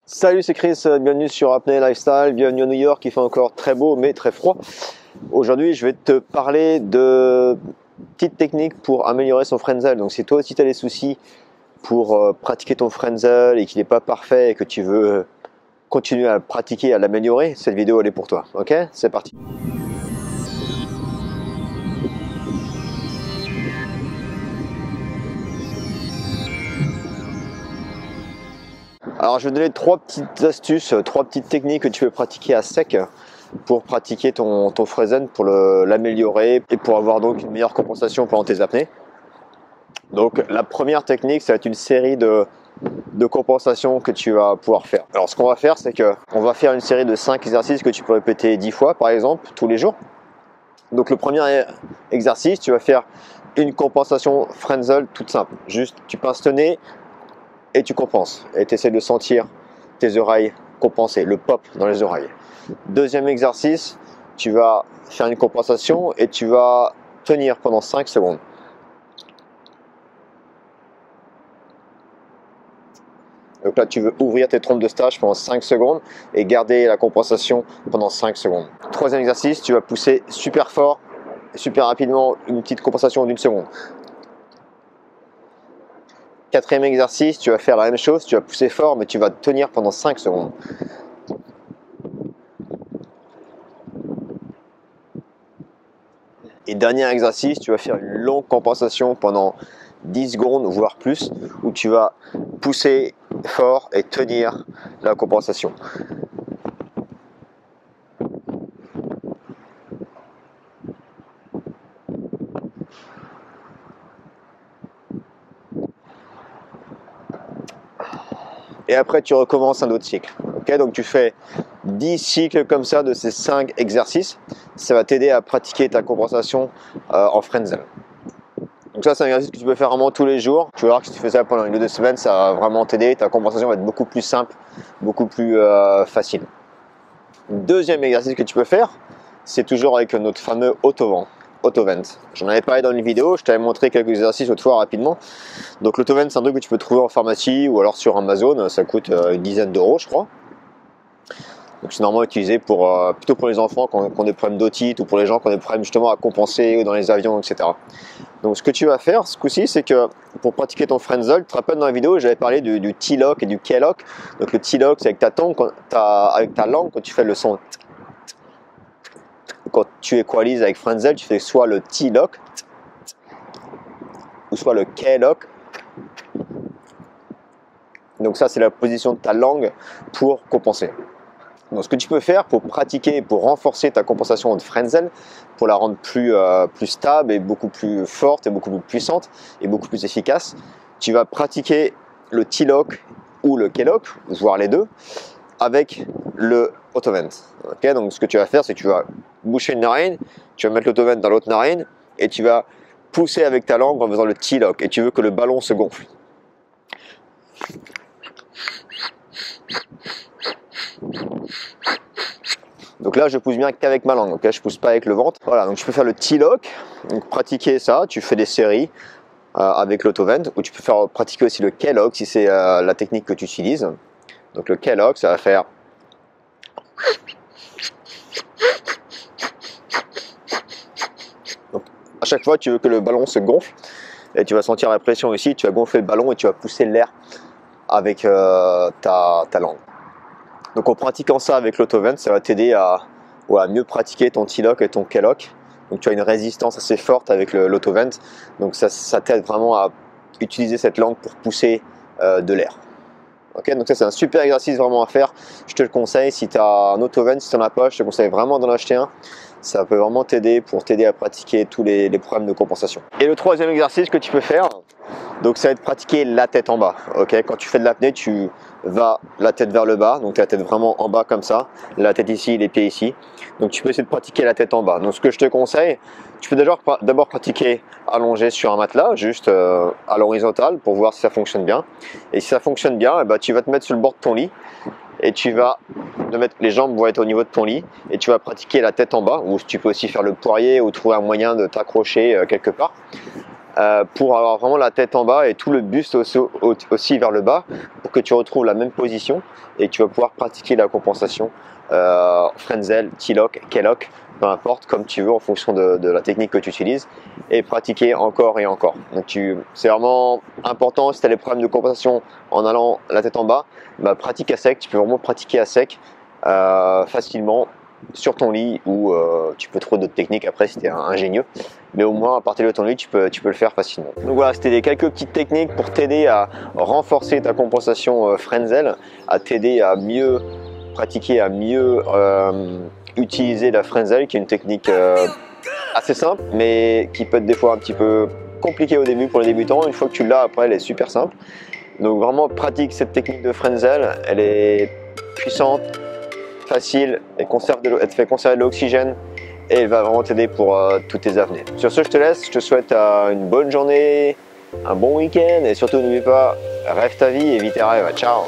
Salut, c'est Chris, bienvenue sur Apnée Lifestyle, bienvenue à New York, il fait encore très beau mais très froid. Aujourd'hui, je vais te parler de petites techniques pour améliorer son frenzel. Donc si toi aussi tu as des soucis pour pratiquer ton frenzel et qu'il n'est pas parfait et que tu veux continuer à le pratiquer, à l'améliorer, cette vidéo elle est pour toi. Ok, c'est parti. Alors je vais te donner trois petites astuces, trois petites techniques que tu peux pratiquer à sec pour pratiquer ton frenzel, pour l'améliorer et pour avoir donc une meilleure compensation pendant tes apnées. Donc la première technique, ça va être une série de compensations que tu vas pouvoir faire. Alors ce qu'on va faire, c'est qu'on va faire une série de 5 exercices que tu peux répéter 10 fois par exemple, tous les jours. Donc le premier exercice, tu vas faire une compensation frenzel toute simple. Juste tu pinces ton nez et tu compenses. Et tu essaies de sentir tes oreilles compenser, le pop dans les oreilles. Deuxième exercice, tu vas faire une compensation et tu vas tenir pendant 5 secondes. Donc là, tu veux ouvrir tes trompes de stage pendant 5 secondes et garder la compensation pendant 5 secondes. Troisième exercice, tu vas pousser super fort, super rapidement, une petite compensation d'1 seconde. Quatrième exercice, tu vas faire la même chose, tu vas pousser fort, mais tu vas tenir pendant 5 secondes. Et dernier exercice, tu vas faire une longue compensation pendant 10 secondes, voire plus, où tu vas pousser fort et tenir la compensation. Et après, tu recommences un autre cycle. Okay, donc tu fais 10 cycles comme ça de ces 5 exercices. Ça va t'aider à pratiquer ta compensation en frenzel. Donc ça, c'est un exercice que tu peux faire vraiment tous les jours. Tu vas voir que si tu fais ça pendant 1 ou 2 semaines, ça va vraiment t'aider. Ta compensation va être beaucoup plus simple, beaucoup plus facile. Deuxième exercice que tu peux faire, c'est toujours avec notre fameux autovent. J'en avais parlé dans une vidéo, je t'avais montré quelques exercices l'autre fois rapidement. Donc l'autovent, c'est un truc que tu peux trouver en pharmacie ou alors sur Amazon, ça coûte une dizaine d'euros je crois. Donc c'est normalement utilisé plutôt pour les enfants qui ont des problèmes d'otite ou pour les gens qui ont des problèmes justement à compenser dans les avions, etc. Donc ce que tu vas faire ce coup-ci, c'est que pour pratiquer ton frenzel, tu te rappelles dans la vidéo, j'avais parlé du T-lock et du K-lock. Donc le T-lock, c'est avec ta langue, quand tu fais le son. Quand tu équalises avec frenzel, tu fais soit le T-lock ou soit le K-lock. Donc ça, c'est la position de ta langue pour compenser. Donc ce que tu peux faire pour pratiquer, pour renforcer ta compensation de frenzel, pour la rendre plus stable et beaucoup plus forte et beaucoup plus puissante et beaucoup plus efficace, tu vas pratiquer le T-lock ou le K-lock, voire les deux, avec le autovent. Okay, donc ce que tu vas faire, c'est que tu vas boucher une narine, tu vas mettre l'autovent dans l'autre narine et tu vas pousser avec ta langue en faisant le T-lock et tu veux que le ballon se gonfle. Donc là, je pousse bien qu'avec ma langue, okay, je pousse pas avec le ventre. Voilà, donc tu peux faire le T-lock, donc pratiquer ça, tu fais des séries avec l'autovent, ou tu peux faire pratiquer aussi le K-lock si c'est la technique que tu utilises. Donc le K-lock, ça va faire. Donc, à chaque fois, tu veux que le ballon se gonfle et tu vas sentir la pression ici, tu vas gonfler le ballon et tu vas pousser l'air avec ta langue. Donc en pratiquant ça avec l'autovent, ça va t'aider à mieux pratiquer ton T-lock et ton K-lock. Donc tu as une résistance assez forte avec l'autovent. Donc ça t'aide vraiment à utiliser cette langue pour pousser de l'air. Okay, donc ça c'est un super exercice vraiment à faire. Je te le conseille, si tu as un autovent, si tu n'en as pas, je te conseille vraiment d'en acheter un. Ça peut vraiment t'aider pour t'aider à pratiquer tous les problèmes de compensation. Et le troisième exercice que tu peux faire, donc ça va être pratiquer la tête en bas. Okay, quand tu fais de l'apnée, tu vas la tête vers le bas, donc la tête vraiment en bas comme ça, la tête ici, les pieds ici. Donc tu peux essayer de pratiquer la tête en bas. Donc ce que je te conseille, tu peux d'abord pratiquer allongé sur un matelas, juste à l'horizontale pour voir si ça fonctionne bien. Et si ça fonctionne bien, eh ben, tu vas te mettre sur le bord de ton lit et tu vas mettre, les jambes vont être au niveau de ton lit et tu vas pratiquer la tête en bas, ou tu peux aussi faire le poirier ou trouver un moyen de t'accrocher quelque part. pour avoir vraiment la tête en bas et tout le buste aussi vers le bas pour que tu retrouves la même position et tu vas pouvoir pratiquer la compensation Frenzel, T-lock, K-lock, peu importe, comme tu veux en fonction de la technique que tu utilises et pratiquer encore et encore. Donc c'est vraiment important si tu as des problèmes de compensation en allant la tête en bas, bah, pratique à sec, tu peux vraiment pratiquer à sec facilement sur ton lit ou tu peux trouver d'autres techniques après si tu es ingénieux, mais au moins à partir de ton lit tu peux le faire facilement. Donc voilà, c'était quelques petites techniques pour t'aider à renforcer ta compensation Frenzel, à t'aider à mieux pratiquer, à mieux utiliser la Frenzel, qui est une technique assez simple mais qui peut être des fois un petit peu compliquée au début pour les débutants. Une fois que tu l'as, après elle est super simple. Donc vraiment pratique cette technique de Frenzel, elle est puissante, facile, elle te fait conserver de l'oxygène et elle va vraiment t'aider pour toutes tes apnées. Sur ce, je te laisse, je te souhaite une bonne journée, un bon week-end et surtout n'oublie pas, rêve ta vie et vis tes rêves. Ciao!